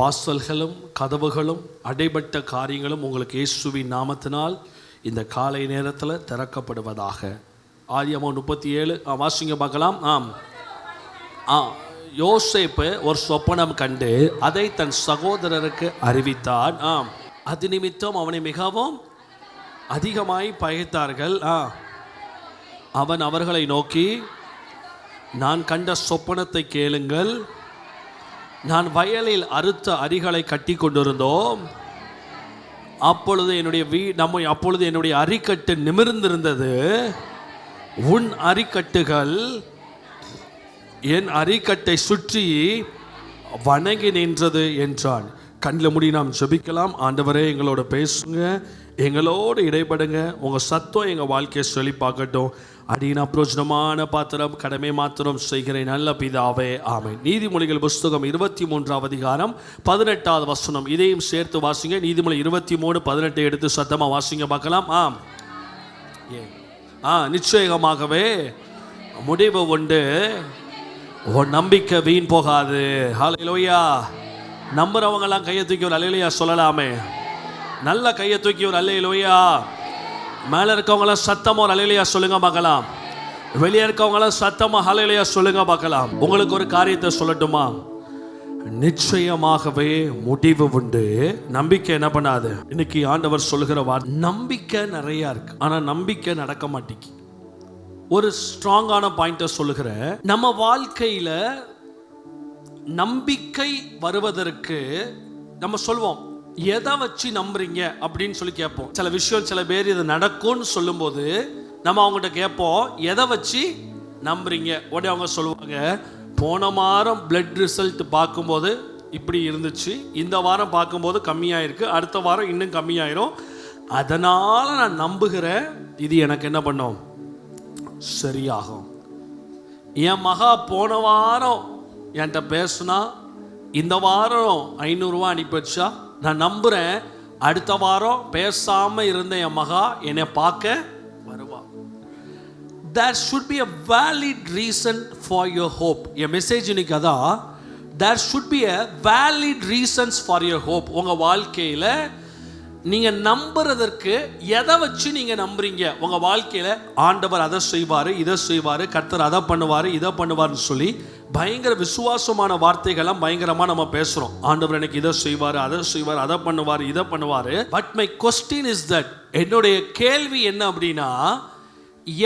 வாசல்களும் கதவுகளும் அடைபட்ட காரியங்களும் உங்களுக்கு இயேசுவின் நாமத்தினால் இந்த காலை நேரத்தில் திறக்கப்படுவதாக. ஆதியாகமம் 37 வாசிங்க பார்க்கலாம். யோசேப்பு ஒரு சொப்பனம் கண்டு அதை தன் சகோதரருக்கு அறிவித்தான். அது நிமித்தம் அவனை மிகவும் அதிகமாய் பகைத்தார்கள். அவன் அவர்களை நோக்கி, நான் கண்ட சொப்பனத்தை கேளுங்கள். நான் வயலில் அறுத்த அரிகளை கட்டி கொண்டிருந்தோம். அப்பொழுது என்னுடைய அரிக்கட்டு நிமிர்ந்திருந்தது. உன் அரிக்கட்டுகள் என் அரிக்கட்டை சுற்றி வணங்கி நின்றது என்றான். கண்ணில் மூடி நாம் ஜெபிக்கலாம். ஆண்டவரே, எங்களோட பேசுங்க, எங்களோடு இடைப்படுங்க. உங்கள் சத்தம் எங்கள் வாழ்க்கையை செழிப்பாக்கட்டும். அடியின் அப்ரோஜனமான பாத்திரம், கடமை மாத்திரம் செய்கிறேன் நல்ல பிதாவே, ஆமென். நீதிமொழிகள் புஸ்தகம் 23 அதிகாரம் 18 வசனம். இதையும் சேர்த்து வாசிங்க. நீதிமொழி 23:18 எடுத்து சத்தமாக வாசிங்க பார்க்கலாம். நிச்சயமாகவே முடிவு உண்டு, உன் நம்பிக்கை வீண் போகாது. ஹல்லேலூயா. நம்புறவங்கெல்லாம் கையை தூக்கி ஒரு அல்லேலூயா சொல்லலாமே. நல்ல கையை தூக்கி ஒரு அல்லேலூயா. மேலே இருக்கவங்களாம் சத்தமாக ஒரு அல்லேலூயா சொல்லுங்க பார்க்கலாம். வெளியே இருக்கவங்களாம் சத்தமாக ஹல்லேலூயா சொல்லுங்க பார்க்கலாம். உங்களுக்கு ஒரு காரியத்தை சொல்லட்டுமா? நிச்சயமாகவே முடிவு உண்டு. நம்பிக்கை என்ன பண்ணாது. இன்னைக்கு ஆண்டவர் சொல்லுகிற வார்த்தை, நம்பிக்கை நிறைய இருக்கு, ஆனா நம்பிக்கை நடக்க மாட்டேங்குது. ஒரு ஸ்ட்ராங்கான பாயிண்ட்டை சொல்லுகிற, நம்ம வாழ்க்கையில நம்பிக்கை வருவதற்கு நம்ம சொல்வோம், எதை வச்சு நம்புறீங்க அப்படின்னு சொல்லி கேட்போம். சில விஷயம் சில பேர் இது நடக்கும்னு சொல்லும்போது நம்ம அவங்ககிட்ட கேட்போம், எதை வச்சு நம்புறீங்க? உடனே அவங்க சொல்லுவாங்க, போன வாரம் பிளட் ரிசல்ட் பார்க்கும்போது இப்படி இருந்துச்சு, இந்த வாரம் பார்க்கும்போது கம்மியாயிருக்கு, அடுத்த வாரம் இன்னும் கம்மியாயிரும், அதனால நான் நம்புகிறேன் இது எனக்கு என்ன பண்ணும், சரியாகும். என் மகா போன வாரம் என்கிட்ட பேசுனா, இந்த வாரம் 500 ரூபா அனுப்பி வச்சா, நான் நம்புறேன் அடுத்த வாரம் பேசாம இருந்த என் மகா என்னை பார்க்க வருவா. There should be a valid reason for your hope. N message இன்னைக்கு அதான். There should be a valid reasons for your hope. உங்க வாழ்க்கையில நீங்க நம்புறதற்கு எதை வச்சு நீங்க நம்புறீங்க? உங்க வாழ்க்கையில ஆண்டவர் அதை செய்வாரு, இதை செய்வாரு, கர்த்தர் அதை பண்ணுவாரு, இதை பண்ணுவாருன்னு சொல்லி பயங்கர விசுவாசமான வார்த்தைகள்லாம் பயங்கரமா நம்ம பேசுறோம். ஆண்டவர் எனக்கு இதை செய்வாரு, அதை செய்வாரு, அதை பண்ணுவாரு, இதை பண்ணுவாரு. But my question is that, என்னுடைய கேள்வி என்ன அப்படின்னா,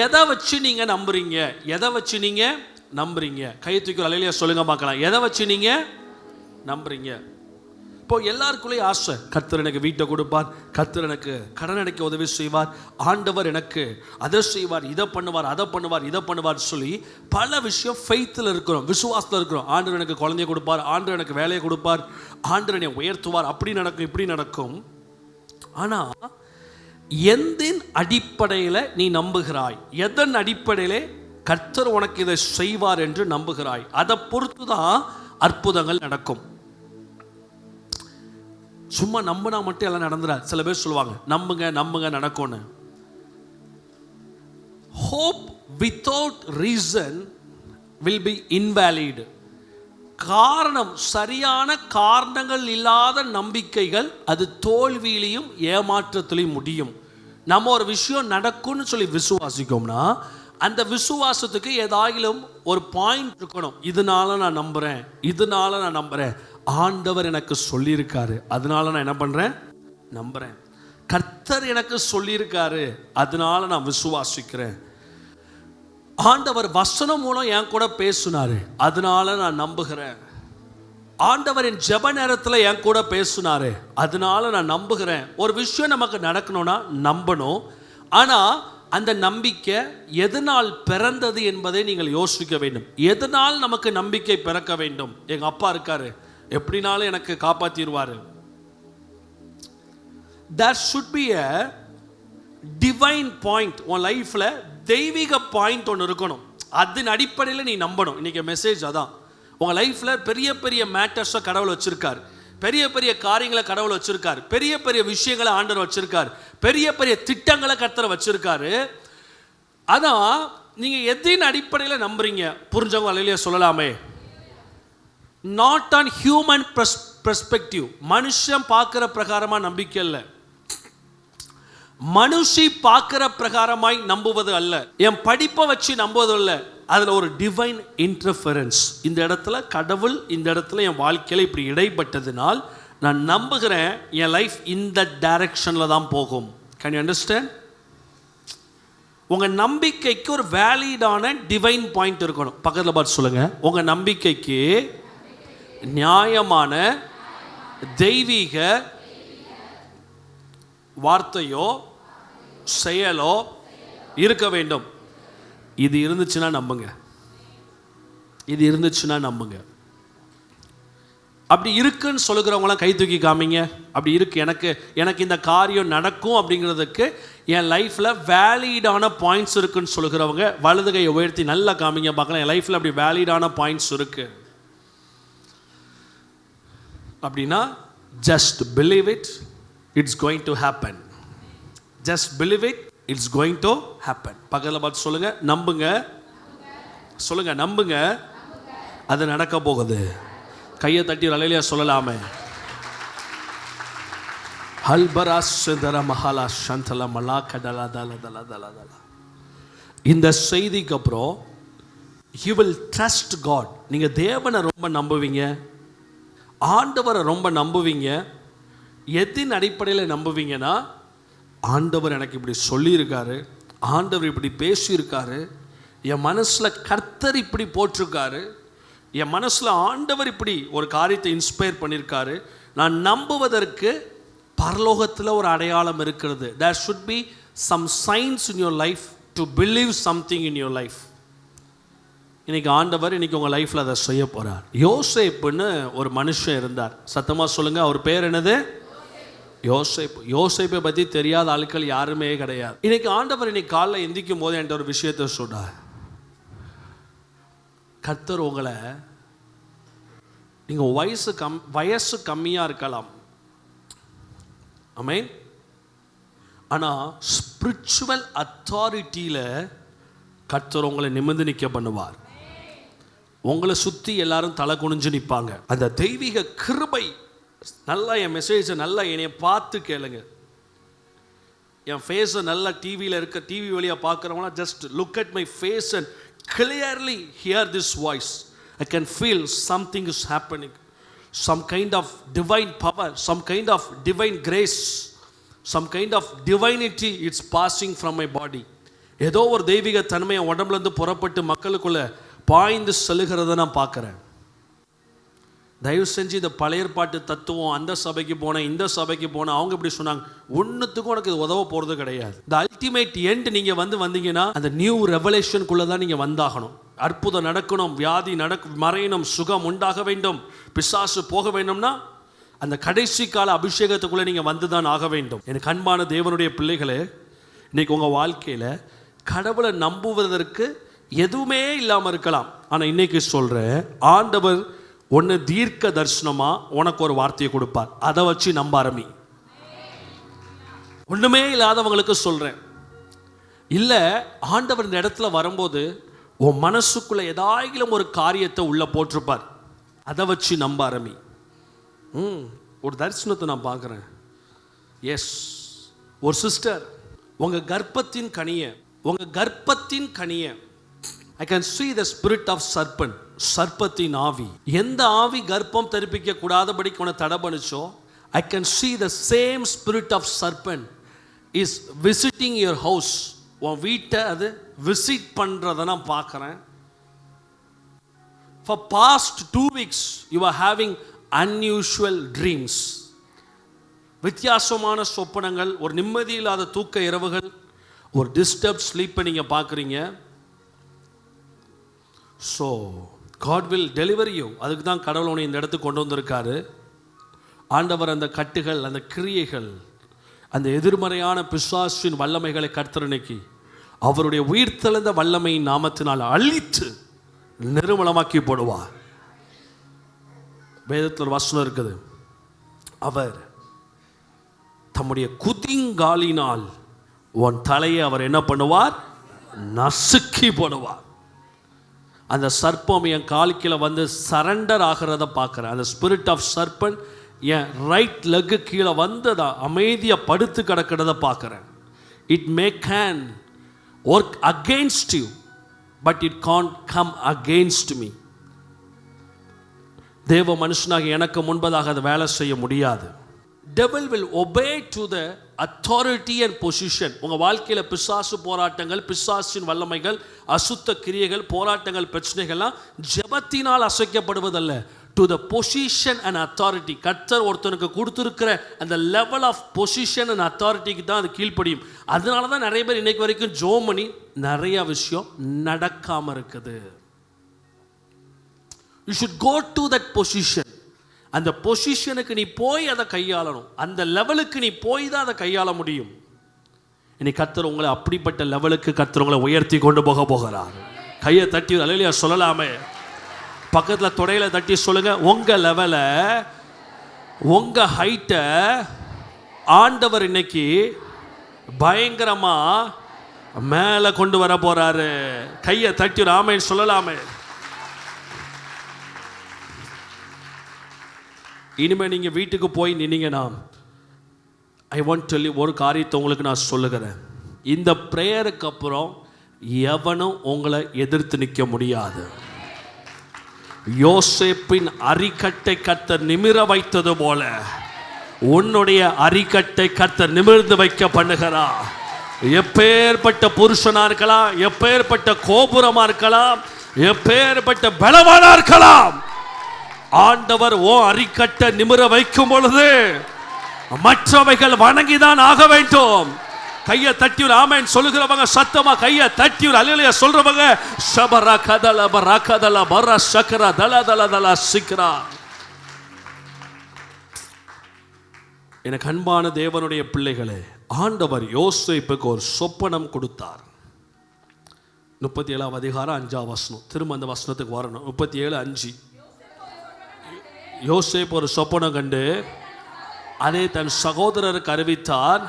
எதை வச்சு நீங்க நம்புறீங்க? எதை வச்சு நீங்க நம்புறீங்க? கையை தூக்கி அல்லேலூயா சொல்லுங்க பார்க்கலாம். எதை வச்சு நீங்க நம்புறீங்க? இப்போ எல்லாருக்குள்ளேயும் ஆசை, கர்த்தர் எனக்கு வீட்டை கொடுப்பார், கர்த்தர் எனக்கு கடன் அடைக்க உதவி செய்வார், ஆண்டவர் எனக்கு அதை செய்வார், இதை பண்ணுவார், அதை பண்ணுவார், இதை பண்ணுவார் சொல்லி பல விஷயம் ஃபெய்த்தில் இருக்கிறோம், விசுவாசத்தில் இருக்கிறோம். ஆண்டவர் எனக்கு குழந்தைய கொடுப்பார், ஆண்டவர் எனக்கு வேலையை கொடுப்பார், ஆண்டவர் என்னை உயர்த்துவார், அப்படி நடக்கும், இப்படி நடக்கும். ஆனால் எந்தின் அடிப்படையில் நீ நம்புகிறாய்? எதன் அடிப்படையிலே கர்த்தர் உனக்கு இதை செய்வார் என்று நம்புகிறாய்? அதை பொறுத்து தான் அற்புதங்கள் நடக்கும். சும்மா நம்பினா மட்டும் எல்லாம் நடந்துடாது. சில பேர் சொல்லுவாங்க, நம்புங்க நம்புங்க நடக்கும்னு. Hope without reason will be invalid. காரணம், சரியான காரணங்கள் இல்லாத நம்பிக்கைகள் அது தோல்வியிலையும் ஏமாற்றத்திலையும் முடியும். நம்ம ஒரு விஷயம் நடக்கும்னு சொல்லி விசுவாசிக்கோம்னா அந்த விசுவாசத்துக்கு ஏதாயிலும் ஒரு பாயிண்ட் இருக்கணும். இதனால நான் நம்புறேன், இதனால நான் நம்புறேன், ஆண்டவர் எனக்கு சொல்லியிருக்காரு, அதனால நான் என்ன பண்றேன், நம்புறேன். கர்த்தர் எனக்கு சொல்லியிருக்காரு, அதனால நான் விசுவாசிக்கிறேன். ஆண்டவர் வசனம் மூலம் என் கூட பேசுனாரு, அதனால நான் நம்புகிறேன். ஆண்டவர் என் ஜெப நேரத்தில் என் கூட பேசுனாரு, அதனால நான் நம்புகிறேன். ஒரு விஷயம் நமக்கு நடக்கணும்னா நம்பணும். ஆனால் அந்த நம்பிக்கை எதனால் பிறந்தது என்பதை நீங்கள் யோசிக்க வேண்டும். எதனால் நமக்கு நம்பிக்கை பிறக்க வேண்டும்? எங்க அப்பா இருக்காரு, எப்படினாலும் எனக்கு காப்பாத்திடுவாரு. There should be a divine point. உன் லைஃப்ல தெய்வீக பாயிண்ட் ஒன்று இருக்கணும். அதன் அடிப்படையில் நீ நம்பணும். இன்னைக்கு மெசேஜ் அதான். உங்க லைஃப்ல பெரிய பெரிய மேட்டர்ஸை கடவுள் வச்சிருக்காரு, பெரிய பெரிய காரியங்களை கடவுள் வச்சிருக்காரு, பெரிய பெரிய விஷயங்களை ஆண்டவர் வச்சிருக்காரு, பெரிய பெரிய திட்டங்களை கர்த்தர் வச்சிருக்காரு. அதான் நீங்க எதின் அடிப்படையில் நம்புறீங்க? புரிஞ்சவங்க அல்லேலூயா சொல்லலாமே. Not on human perspective. மனுஷன் பார்க்கிற பிரகாரமா நம்பிக்கை இல்லை, மனுஷி பார்க்கிற பிரகாரமாய் நம்புவது அல்ல, என் படிப்பை வச்சு நம்புவது அல்ல. அதில் ஒரு டிவைன் இன்டர்ஃபரன்ஸ். இந்த இடத்துல கடவுள் இந்த இடத்துல என் வாழ்க்கையில் இப்படி இடைப்பட்டதுனால் நான் நம்புகிறேன் என் லைஃப் இந்த டைரக்ஷனில் தான் போகும். Can you understand? உங்கள் நம்பிக்கைக்கு ஒரு வேலிடான டிவைன் பாயிண்ட் இருக்கணும். பக்கத்தில் பார்த்து சொல்லுங்கள், உங்கள் நம்பிக்கைக்கு நியாயமான தெய்வீக வார்த்தையோ செயலோ இருக்க வேண்டும். இது இருந்துச்சுன்னா நம்புங்க, இது இருந்துச்சுன்னா நம்புங்க. அப்படி இருக்குன்னு சொல்லுகிறவங்களாம் கை தூக்கி காமிங்க. அப்படி இருக்கு, எனக்கு இந்த காரியம் நடக்கும் அப்படிங்கிறதுக்கு என் லைஃப்பில் வேலிடான பாயிண்ட்ஸ் இருக்குன்னு சொல்லுகிறவங்க வலது கையை உயர்த்தி நல்லா காமிங்க பார்க்கலாம். என் லைஃப்பில் அப்படி வேலிடான பாயிண்ட்ஸ் இருக்கு அப்படின்னா just believe it, it's going to happen. Just believe it, it's going to happen. பக்கத்தில் பார்த்து சொல்லுங்க, நம்புங்க. சொல்லுங்க, நம்புங்க, அது நடக்க போகுது. கையை தட்டி அலையிலையா சொல்லலாமே. இந்த செய்திக்கு அப்புறம் you will trust God. நீங்க தேவனை ரொம்ப நம்புவீங்க, ஆண்டவரை ரொம்ப நம்புவீங்க. எதின் அடிப்படையில் நம்புவீங்கன்னா, ஆண்டவர் எனக்கு இப்படி சொல்லியிருக்காரு, ஆண்டவர் இப்படி பேசியிருக்காரு, என் மனசில் கர்த்தர் இப்படி போட்டிருக்காரு, என் மனசில் ஆண்டவர் இப்படி ஒரு காரியத்தை இன்ஸ்பயர் பண்ணியிருக்காரு, நான் நம்புவதற்கு பரலோகத்தில் ஒரு அடையாளம் இருக்கிறது. There should be some signs in your life to believe something in your life. இன்னைக்கு ஆண்டவர் இன்னைக்கு உங்கள் லைஃப்பில் அதை செய்ய போகிறார். யோசேப்புன்னு ஒரு மனுஷன் இருந்தார். சத்தமாக சொல்லுங்கள், அவர் பேர் என்னது? யோசேப்பு. யோசேப்பை பற்றி தெரியாத ஆட்கள் யாருமே கிடையாது. இன்னைக்கு ஆண்டவர் இன்னைக்கு காலைல எந்திக்கும் போது என்கிட்ட ஒரு விஷயத்தை சொன்னார். கர்த்தர் உங்களை, நீங்கள் வயசு கம்மியாக இருக்கலாம், ஆமென், ஆனால் ஸ்பிரிச்சுவல் அத்தாரிட்டியில் கர்த்தர் உங்களை நிமிர்ந்து நிற்க பண்ணுவார். உங்களை சுற்றி எல்லாரும் தலை குனிஞ்சு நிற்பாங்க. அந்த தெய்வீக கிருபை. நல்லா என் மெசேஜை நல்லா என்னைய பார்த்து கேளுங்க. என் ஃபேஸை நல்லா டிவியில் இருக்க, டிவி வழியாக பார்க்குறவங்களாம் just look at my face and clearly hear this voice. I can feel something is happening, some kind of divine power, some kind of divine grace, some kind of divinity, it's passing from my body. ஏதோ ஒரு தெய்வீக தன்மை என் உடம்புலேருந்து புறப்பட்டு மக்களுக்குள்ள பாய்ந்து செல்லுகிறத நான் பார்க்குறேன். தயவு செஞ்சு இந்த பழைய ஏற்பாட்டு தத்துவம், அந்த சபைக்கு போனேன், இந்த சபைக்கு போனேன், அவங்க இப்படி சொன்னாங்க, ஒன்றுத்துக்கும் உனக்கு இது உதவ போகிறது கிடையாது. இந்த அல்டிமேட் எண்ட் நீங்கள் வந்தீங்கன்னா அந்த நியூ ரெவலேஷனுக்குள்ளே தான் நீங்கள் வந்தாகணும். அற்புதம் நடக்கணும், வியாதி மறையணும், சுகம் உண்டாக வேண்டும், பிசாசு போக வேண்டும்னா அந்த கடைசி கால அபிஷேகத்துக்குள்ளே நீங்கள் வந்து தான் ஆக வேண்டும். எனக்கு அன்பான தேவனுடைய பிள்ளைகளே, இன்னைக்கு உங்கள் வாழ்க்கையில் கடவுளை நம்புவதற்கு எதுவுமே இல்லாமல் இருக்கலாம். ஆனால் இன்னைக்கு சொல்கிறேன், ஆண்டவர் ஒன்று தீர்க்க தரிசனமாக உனக்கு ஒரு வார்த்தையை கொடுப்பார். அதை வச்சு நம்ப ஆரம்பி. ஒன்றுமே இல்லாதவங்களுக்கு சொல்கிறேன், இல்லை ஆண்டவர் இந்த இடத்துல வரும்போது உன் மனசுக்குள்ளே ஏதாயிலும் ஒரு காரியத்தை உள்ளே போட்டிருப்பார். அதை வச்சு நம்ப ஆரம்பி. ஒரு தரிசனத்தை நான் பார்க்குறேன். எஸ், ஒரு சிஸ்டர், உங்கள் கர்ப்பத்தின் கனியை I can see the spirit of serpent. சர்ப்பத்தின் ஆவி. எந்த ஆவி கர்ப்பம் தரிப்பிக்க கூடாதபடிக்கு உன்னை தடை பண்ணிச்சோ, I can see the same spirit of serpent is visiting your house. உன் வீட்டை அது விசிட் பண்ணுறதை நான் பார்க்குறேன். For past 2 weeks you are having unusual dreams. வித்தியாசமான சொப்பனங்கள், ஒரு நிம்மதி இல்லாத தூக்க இரவுகள், ஒரு டிஸ்டர்ப் ஸ்லீப்பை நீங்கள் பார்க்குறீங்க. So God will deliver you. அதுக்கு தான் கடவுள் உன்னை இந்த இடத்துக்கு கொண்டு வந்திருக்காரு. ஆண்டவர் அந்த கட்டுகள், அந்த கிரியைகள், அந்த எதிர்மறையான பிசாசின் வல்லமைகளை கர்த்தர் இன்னைக்கு அவருடைய உயிர்த்தெழுந்த வல்லமையின் நாமத்தினால் அழித்து நிர்மூலமாக்கி போடுவார். வேதத்தில் ஒரு வசனம் இருக்குது, அவர் தம்முடைய குதிங்காலினால் உன் தலையை அவர் என்ன பண்ணுவார்? நசுக்கி போடுவார். அந்த சர்ப்பம் என் கால் கீழே வந்து சரண்டர் ஆகிறத பார்க்குறேன். அந்த ஸ்பிரிட் ஆஃப் சர்பன் என் ரைட் லெக்கு கீழே வந்து அமைதியாக படுத்து கிடக்கிறத பார்க்குறேன். It may can work against you, but it can't come against me. தேவ மனுஷனாக எனக்கு முன்பதாக அதை வேலை செய்ய முடியாது. Devil will obey to the authority and position. உங்கள் வாழ்க்கையில் பிசாசு போராட்டங்கள், பிசாசின் வல்லமைகள், அசுத்த கிரியைகள், போராட்டங்கள், பிரச்சனைகள்லாம் ஜெபத்தினால் அசைக்கப்படுவதல்ல. To the position and authority. கர்த்தர் ஒருத்தனுக்கு கொடுத்துருக்கிற அந்த லெவல் ஆஃப் பொசிஷன் அண்ட் அத்தாரிட்டிக்கு தான் அது கீழ்ப்படியும். அதனால தான் நிறைய பேர் இன்னைக்கு வரைக்கும் ஜோம் பண்ணி நிறைய விஷயம் நடக்காமல் இருக்குது. You should go to that position. அந்த பொசிஷனுக்கு நீ போய் அதை கையாளணும். அந்த லெவலுக்கு நீ போய் தான் அதை கையாள முடியும். இன்னைக்கு கர்த்தர் உங்களை அப்படிப்பட்ட லெவலுக்கு கர்த்தர் உங்களை உயர்த்தி கொண்டு போகிறார். கையை தட்டி அல்லேலூயா சொல்லலாமே. பக்கத்தில் தொடையில தட்டி சொல்லுங்க, உங்க லெவலை, உங்க ஹைட்டை ஆண்டவர் இன்னைக்கு பயங்கரமா மேலே கொண்டு வர போறாரு. கையை தட்டி ஆமென் சொல்லலாமே. இனிமேல் நீங்கள் வீட்டுக்கு போய் நின்னீங்கன்னா, I want to tell you, ஒரு காரியத்தை உங்களுக்கு நான் சொல்லுகிறேன். இந்த ப்ரேயருக்கு அப்புறம் எவனும் உங்களை எதிர்த்து நிற்க முடியாது. யோசேப்பின் அரிக்கட்டை கர்த்தர் நிமிர வைத்தது போல உன்னுடைய அரிக்கட்டை கர்த்தர் நிமிர்ந்து வைக்க பண்ணுகிறார். எப்பேற்பட்ட புருஷனா இருக்கலாம், எப்பேற்பட்ட கோபுரமா இருக்கலாம், எப்பேற்பட்ட பலவானா இருக்கலாம், ஆண்டவர் ஓ அரிக்கட்டை நிமிர வைக்கும் பொழுது மற்றவைகள் வணங்கிதான் ஆக வேண்டும். கையை தட்டி ஆமென் சொல்லுகிறவங்க சத்தமா கையை தட்டி அல்லேலூயா சொல்றவங்க ஷபரா கதல பரா கதல பரா சக்கரா தல தல தல சிக்ரா. எனக்கு அன்பான தேவனுடைய பிள்ளைகளே, ஆண்டவர் யோசேப்புக்கு ஒரு சொப்பனம் கொடுத்தார். 37 அதிகாரம் 5 வசனம். திரும்ப அந்த வசனத்துக்கு வரணும். 37:5. யோசேப்பு ஒரு சொப்பனம் கண்டு அதை தன் சகோதரருக்கு அறிவித்தார்.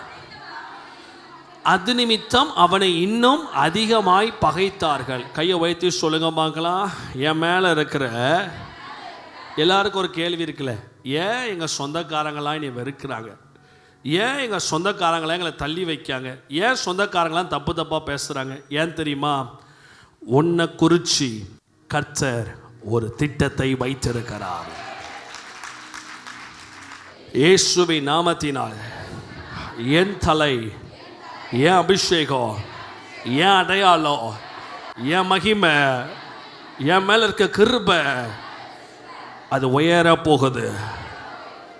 அது நிமித்தம் அவனை இன்னும் அதிகமாய் பகைத்தார்கள். கையை வைத்து சொல்லுங்க பார்க்கலாம். என் மேலே இருக்கிற எல்லாருக்கும் ஒரு கேள்வி இருக்குல்ல, ஏன் எங்கள் சொந்தக்காரங்களாம் என்னை வெறுக்கிறாங்க, ஏன் எங்கள் சொந்தக்காரங்களாம் எங்களை தள்ளி வைக்காங்க, ஏன் சொந்தக்காரங்களாம் தப்பு தப்பாக பேசுகிறாங்க? ஏன் தெரியுமா? உன்னை குறித்து கர்த்தர் ஒரு திட்டத்தை வைத்திருக்கிறார். இயேசுவின் நாமத்தினால் என் தலை, என் அபிஷேகம், என் அடையாளம், என் மகிமை, என் மேல இருக்க கிருபை அது உயர போகுது.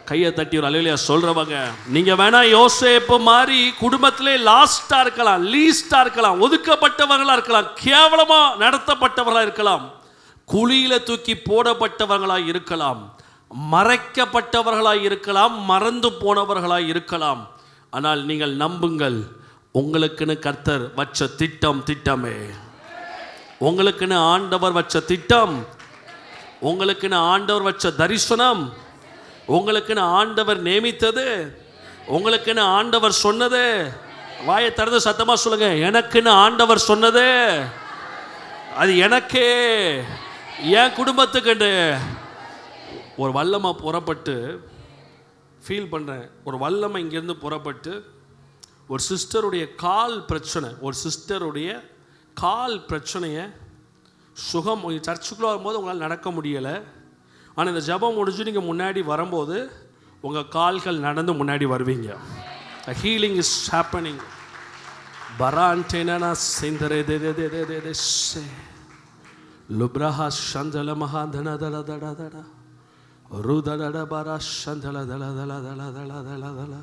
கையை தட்டி ஒரு அல்லேலூயா சொல்றவங்க, நீங்க வேணா யோசேப்பு மாதிரி குடும்பத்திலே லாஸ்டா இருக்கலாம், லீஸ்டா இருக்கலாம், ஒதுக்கப்பட்டவர்களா இருக்கலாம், கேவலமா நடத்தப்பட்டவர்களா இருக்கலாம், குழியில தூக்கி போடப்பட்டவர்களா இருக்கலாம், மறைக்கப்பட்டவர்களாய் இருக்கலாம், மறந்து போனவர்களாய் இருக்கலாம். ஆனால் நீங்கள் நம்புங்கள், உங்களுக்குன்னு கர்த்தர் வச்ச திட்டமே, உங்களுக்குன்னு ஆண்டவர் வச்ச திட்டம், உங்களுக்குன்னு ஆண்டவர் வச்ச தரிசனம், உங்களுக்குன்னு ஆண்டவர் நியமித்தது, உங்களுக்குன்னு ஆண்டவர் சொன்னது. வாயை திறந்து சத்தமா சொல்லுங்க, எனக்குன்னு ஆண்டவர் சொன்னது அது எனக்கே, என் குடும்பத்துக்கு. ஒரு வல்லமை புறப்பட்டு ஃபீல் பண்ணுறேன். ஒரு வல்லமை இங்கேருந்து புறப்பட்டு ஒரு சிஸ்டருடைய கால் பிரச்சனை, ஒரு சிஸ்டருடைய கால் பிரச்சனையை சுகம். சர்ச்சுக்குள்ளே வரும்போது உங்களால் நடக்க முடியலை, ஆனால் இந்த ஜபம் முடிஞ்சு நீங்கள் முன்னாடி வரும்போது உங்கள் கால்கள் நடந்து முன்னாடி வருவீங்க. Healing is happening. பரான்டேனா சிந்தரே தே தே தே தே தே சே லுப்ரஹா சந்தல மகாதன தட தட தட ருதட பரா சந்தல தல தல தல தல தல தல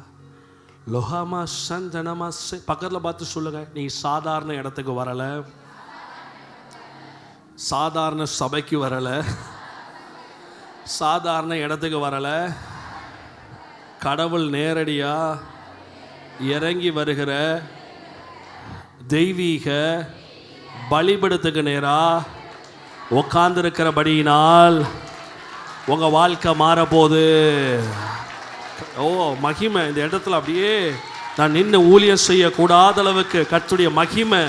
லோஹாமா சந்தனமா. பக்கத்தில் பார்த்து சொல்லுங்க, நீ சாதாரண இடத்துக்கு வரல, சாதாரண சபைக்கு வரல, சாதாரண இடத்துக்கு வரல. கடவுள் நேரடியா இறங்கி வருகிற தெய்வீக பலிபீடத்துக்கு நேரா உட்கார்ந்திருக்கிறபடியினால் உங்க வாழ்க்கை மாறப்போகுது. ஓ மகிமை இந்த இடத்துல அப்படியே நான் நின்று ஊழியம் செய்யக்கூடாத அளவுக்கு கர்த்தருடைய மகிமை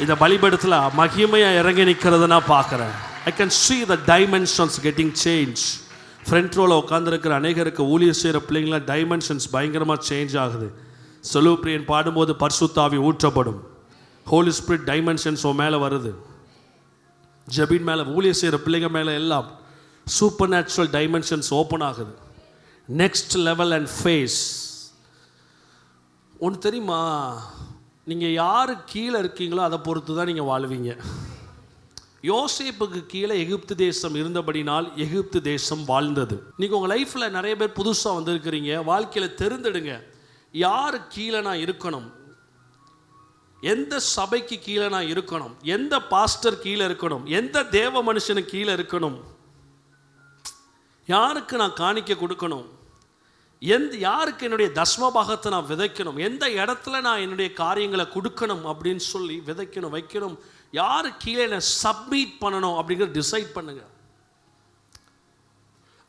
இந்த பலிபீடத்தில் மகிமையாக இறங்கி நிற்கிறத நான் பார்க்குறேன். I can see the dimensions getting changed. Front ரோவில் உட்காந்துருக்கிற அநேகருக்கு ஊழியர் செய்கிற பிள்ளைங்களாம் டைமென்ஷன்ஸ் பயங்கரமாக சேஞ்ச் ஆகுது. செலூப்ரியன் பாடும்போது பரிசுத்த ஆவி ஊற்றப்படும். ஹோலி ஸ்பிரிட் டைமென்ஷன்ஸ் மேலே வருது. ஜெபின் மேலே, ஊழியர் செய்கிற பிள்ளைங்க மேலே எல்லாம் சூப்பர் நேச்சுரல் டைமென்ஷன்ஸ் ஓப்பன் ஆகுது. Next level and phase. ஒன்று தெரியுமா, நீங்கள் யார் கீழே இருக்கீங்களோ அதை பொறுத்து தான் நீங்கள் வாழ்வீங்க. யோசேப்புக்கு கீழே எகிப்து தேசம் இருந்தபடினால் எகிப்து தேசம் வாழ்ந்தது. நீங்கள் உங்கள் லைஃப்பில் நிறைய பேர் புதுசாக வந்திருக்கிறீங்க. வாழ்க்கையில் தெரிந்தெடுங்க, யார் கீழே நான் இருக்கணும், எந்த சபைக்கு கீழே நான் இருக்கணும், எந்த பாஸ்டர் கீழே இருக்கணும், எந்த தேவ மனுஷனுக்கு கீழே இருக்கணும், யாருக்கு நான் காணிக்க கொடுக்கணும், யாருக்கு என்னுடைய தஸ்மபாகத்தை நான் விதைக்கணும், எந்த இடத்துல நான் என்னுடைய காரியங்களை கொடுக்கணும் அப்படின்னு சொல்லி விதைக்கணும், வைக்கணும், யாரு கீழே நான் சப்மிட் பண்ணணும் அப்படிங்கிற டிசைட் பண்ணுங்க.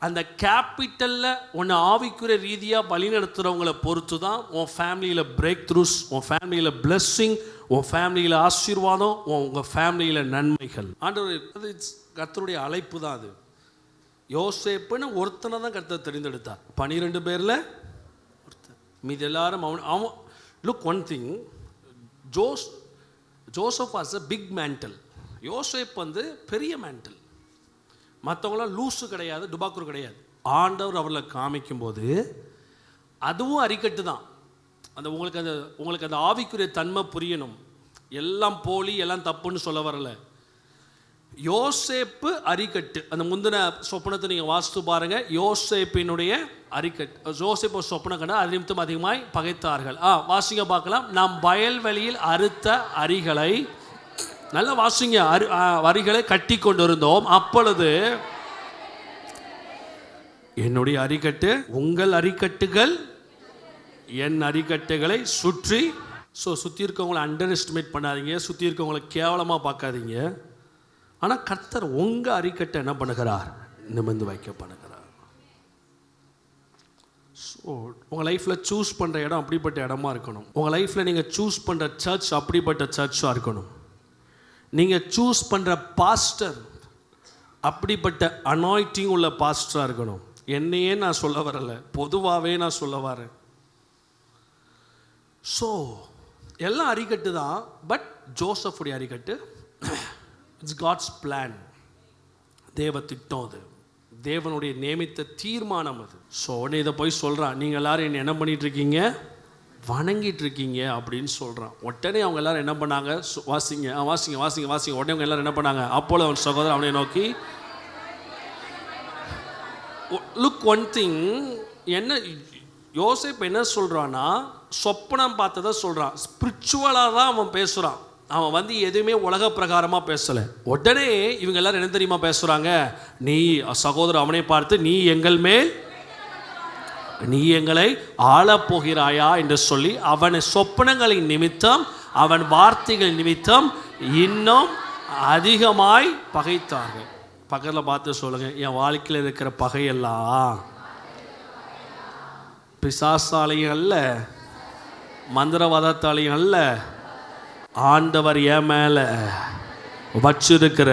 அந்த கேபிட்டலில் ஒன்று ஆவிக்குரிய ரீதியாக வழி நடத்துகிறவங்களை பொறுத்து தான் உன் ஃபேமிலியில் பிரேக் த்ரூஸ், உன் ஃபேமிலியில் பிளெஸ்ஸிங், உன் ஃபேமிலியில் ஆசீர்வாதம், உங்கள் ஃபேமிலியில் நன்மைகள். ஆண்டவர், அது கர்த்தருடைய அழைப்பு தான் அது. யோசேப்புன்னு ஒருத்தனை தான் கர்த்தர் தெரிந்தெடுத்தார். 12 பேரில் ஒருத்தர், மீது எல்லாரும் அவன் look one thing, Joseph was a big mantle. யோசேப் வந்து பெரிய மேண்டல். மற்றவங்களாம் லூஸு கிடையாது, டுபாக்கூர் கிடையாது. ஆண்டவர் அவர்களை காமிக்கும் போது அதுவும் அரிக்கட்டு தான். உங்களுக்கு அந்த ஆவிக்குரிய தன்மை புரியணும். எல்லாம் போலி, எல்லாம் தப்புன்னு சொல்ல வரல. யோசேப்பு அரிக்கட்டு. அந்த முந்தின சொப்பனத்தை நீங்கள் வாசித்து பாருங்கள். யோசேப்பினுடைய அரிக்கட்டு, யோசேப்பு சொப்பனம் கண்டா அது நிமித்தம் அதிகமாய் பகைத்தார்கள். வாசிங்க பார்க்கலாம். நாம் வயல்வெளியில் அறுத்த அரிகளை, நல்லா வாசிங்க, அரிகளை கட்டி கொண்டிருந்தோம். அப்பொழுது என்னுடைய அரிக்கட்டு உங்கள் அரிக்கட்டுகள் என் அரிக்கட்டுகளை சுற்றி. சுற்றி இருக்கவங்களை அண்டர் எஸ்டிமேட் பண்ணாதீங்க, சுற்றி இருக்கவங்களை கேவலமாக பார்க்காதீங்க. ஆனால் கர்த்தர் உங்கள் அரிக்கட்டை என்ன பண்ணுகிறார், நிமிர்ந்து வைக்க பண்ணுகிறார். ஸோ உங்கள் லைஃப்பில் சூஸ் பண்ணுற இடம் அப்படிப்பட்ட இடமா இருக்கணும். உங்கள் லைஃப்பில் நீங்கள் சூஸ் பண்ணுற சர்ச் அப்படிப்பட்ட சர்ச்சாக இருக்கணும். நீங்கள் சூஸ் பண்ணுற பாஸ்டர் அப்படிப்பட்ட அனாயிட்டிங் உள்ள பாஸ்டராக இருக்கணும். என்னையே நான் சொல்ல வரல, பொதுவாகவே நான் சொல்ல வரேன். ஸோ எல்லாம் அரிக்கட்டு தான். பட் ஜோசஃபுடைய அரிக்கட்டு இட்ஸ் காட்ஸ் பிளான். தேவ திட்டம் அது, தேவனுடைய நியமித்த தீர்மானம் அது. ஸோ உடனே இதை போய் சொல்கிறான், நீங்கள் எல்லோரும் என்ன பண்ணிகிட்டு இருக்கீங்க, வணங்கிட்டு இருக்கீங்க அப்படின்னு சொல்கிறான். உடனே அவங்க எல்லோரும் என்ன பண்ணாங்க, வாசிங்க வாசிங்க வாசிங்க வாசிங்க. உடனே அவங்க எல்லோரும் என்ன பண்ணாங்க, அப்போது அவன் சகோதரன் அவனை நோக்கி, லுக் ஒன் திங், என்ன யோசேப்பு என்ன சொல்கிறான்னா, சொப்பனம் பார்த்ததை சொல்கிறான். ஸ்பிரிச்சுவலாக தான் அவன் பேசுகிறான். அவன் வந்து எதுவுமே உலக பிரகாரமாக பேசலை. உடனே இவங்க எல்லாரும் என்ன தெரியுமா பேசுகிறாங்க, நீ சகோதரர் அவனை பார்த்து, நீ எங்கள் மேல், நீ எங்களை ஆளப்போகிறாயா என்று சொல்லி அவன் சொப்பனங்களின் நிமித்தம், அவன் வார்த்தைகள் நிமித்தம் இன்னும் அதிகமாய் பகைத்தார்கள். பக்கத்தில் பார்த்து சொல்லுங்க, என் வாழ்க்கையில் இருக்கிற பகையெல்லாம் பிசாசாலையும் அல்ல, மந்திரவாதத்தாலையும் அல்ல, ஆண்டவர் என் மேல வச்சிருக்கிற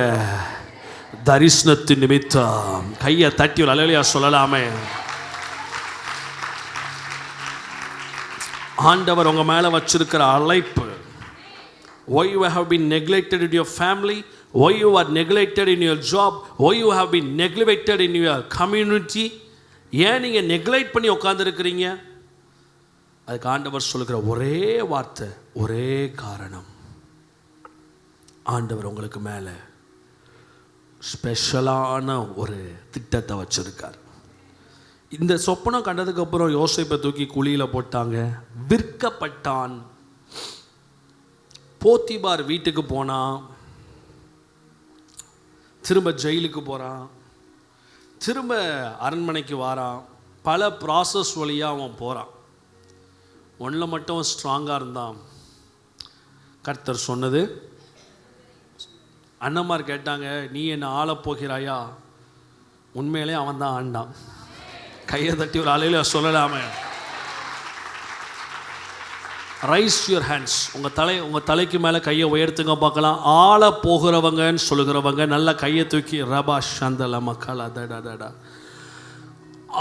தரிசனத்தின் நிமித்தம். கையை தட்டி ஒரு அல்லேலூயா சொல்லலாமே. ஆண்டவர் உங்க மேல வச்சிருக்கிற அழைப்பு. Why you have been neglected in your family, why you are neglected in your job, why you have been neglected in your community, ஏன் நீங்க நெக்லெக்ட் பண்ணி உட்கார்ந்துருக்கிறீங்க, அதுக்கு ஆண்டவர் சொல்லுகிற ஒரே வார்த்தை, ஒரே காரணம், ஆண்டவர் உங்களுக்கு மேலே ஸ்பெஷலான ஒரு திட்டத்தை வச்சிருக்கார். இந்த சொப்பனம் கண்டதுக்கப்புறம் யோசேப்பை தூக்கி குழியில் போட்டாங்க, விற்கப்பட்டான். போத்திபார் வீட்டுக்கு போனான், திரும்ப ஜெயிலுக்கு போகிறான், திரும்ப அரண்மனைக்கு வாரான். பல ப்ராசஸ் வழியாக அவன் போகிறான். ஒன்றில் மட்டும் ஸ்ட்ராங்காக இருந்தான். கர்த்தர் சொன்னது, அண்ணன்மார் கேட்டாங்க, நீ என்ன ஆளப்போகிறாயா? உண்மையிலே அவன் தான் ஆண்டான். கையை தட்டி ஒரு அலையில சொல்லலாமே. Raise your hands. உங்கள் தலைக்கு மேலே கையை உயர்த்துங்க பார்க்கலாம். ஆள போகிறவங்கன்னு சொல்லுகிறவங்க நல்ல கையை தூக்கி ரபா சந்தல மக்கள் அதடா